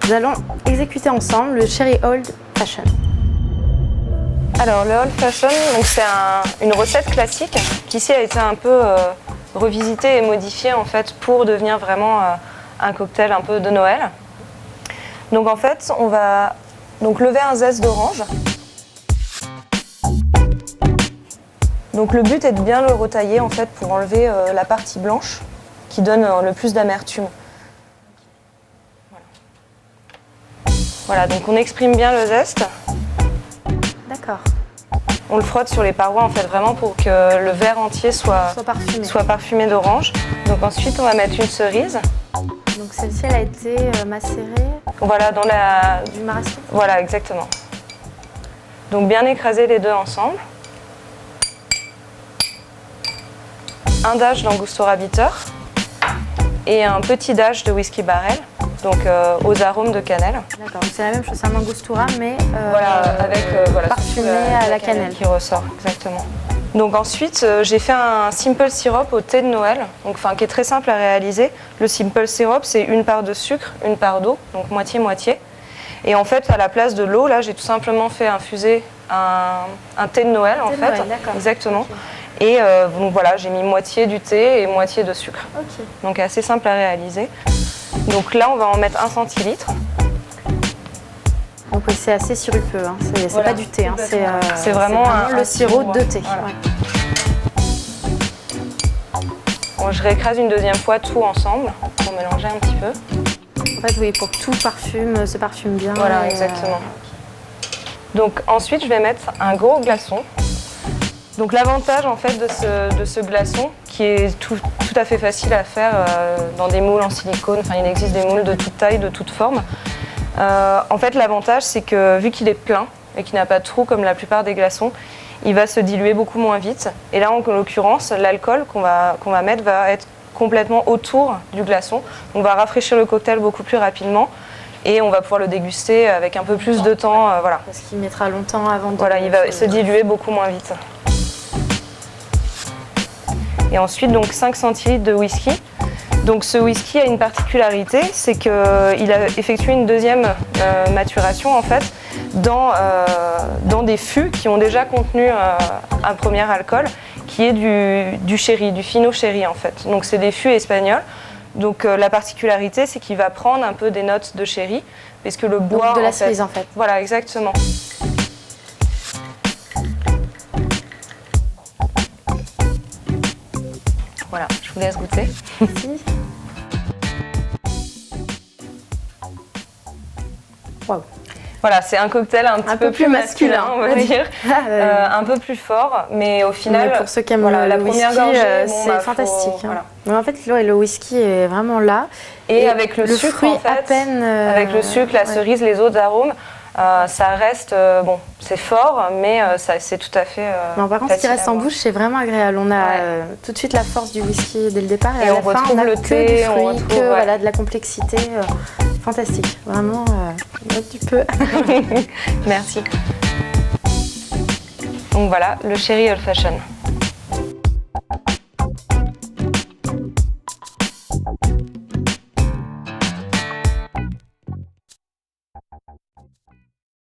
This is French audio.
Nous allons exécuter ensemble le Sherry Old Fashion. Alors le Old Fashion, c'est une recette classique qui ici a été un peu revisitée et modifiée en fait pour devenir vraiment un cocktail un peu de Noël. Donc en fait, on va lever un zeste d'orange. Donc le but est de bien le retailler en fait pour enlever la partie blanche qui donne le plus d'amertume. Voilà, donc on exprime bien le zeste. D'accord. On le frotte sur les parois en fait vraiment pour que le verre entier soit parfumé d'orange. Donc ensuite on va mettre une cerise. Donc celle-ci elle a été macérée. Voilà, dans du marasquin. Voilà, exactement. Donc bien écraser les deux ensemble. Un dash d'Angostura Bitter et un petit dash de whisky barrel, donc aux arômes de cannelle. D'accord, c'est la même chose, c'est un Angostura mais parfumé à la cannelle qui ressort, exactement. Donc ensuite, j'ai fait un simple syrup au thé de Noël, qui est très simple à réaliser. Le simple syrup, c'est une part de sucre, une part d'eau, donc moitié-moitié. Et en fait, à la place de l'eau, là, j'ai tout simplement fait infuser un thé de Noël, en fait. Noël, exactement. Okay. Et donc voilà, j'ai mis moitié du thé et moitié de sucre. Okay. Donc assez simple à réaliser. Donc là, on va en mettre 1 centilitre. Donc oui, c'est assez sirupeux, hein. C'est pas du thé, hein. C'est vraiment le sirop de thé. Voilà. Ouais. Bon, je réécrase une deuxième fois tout ensemble pour mélanger un petit peu. En fait, oui, pour que tout se parfume bien. Voilà, exactement. Donc ensuite, je vais mettre un gros glaçon. Donc l'avantage en fait de ce glaçon, qui est tout à fait facile à faire dans des moules en silicone, il existe des moules de toute taille, de toute forme. En fait l'avantage c'est que vu qu'il est plein et qu'il n'a pas de trou comme la plupart des glaçons, il va se diluer beaucoup moins vite. Et là en l'occurrence, l'alcool qu'on va mettre va être complètement autour du glaçon. On va rafraîchir le cocktail beaucoup plus rapidement. Et on va pouvoir le déguster avec un peu plus de temps. Voilà. Parce qu'il mettra longtemps avant de... Voilà, il va se diluer beaucoup moins vite. Et ensuite, donc 5 centilitres de whisky. Donc ce whisky a une particularité, c'est qu'il a effectué une deuxième maturation en fait dans des fûts qui ont déjà contenu un premier alcool, qui est du sherry, du fino sherry en fait. Donc c'est des fûts espagnols. Donc la particularité, c'est qu'il va prendre un peu des notes de sherry, puisque le bois... Donc de la cerise en fait. Voilà, exactement. Voilà, je vous laisse goûter. Merci. Wow. Voilà, c'est un cocktail un petit peu plus masculin, on va dire, un peu plus fort, mais au final, mais pour ceux qui aiment la première gorgée, c'est fantastique. Voilà. Donc en fait, le whisky est vraiment là. Et avec le sucre, fruit en fait, à peine, avec le sucre, la cerise, les autres arômes, ça reste, c'est fort, mais c'est tout à fait non, par contre, ce qui reste en bouche, c'est vraiment agréable. On a tout de suite la force du whisky dès le départ. Et à la fin, on a le thé, on retrouve de la complexité. Fantastique, vraiment, tu peux. Merci. Donc voilà, le Sherry Old Fashion.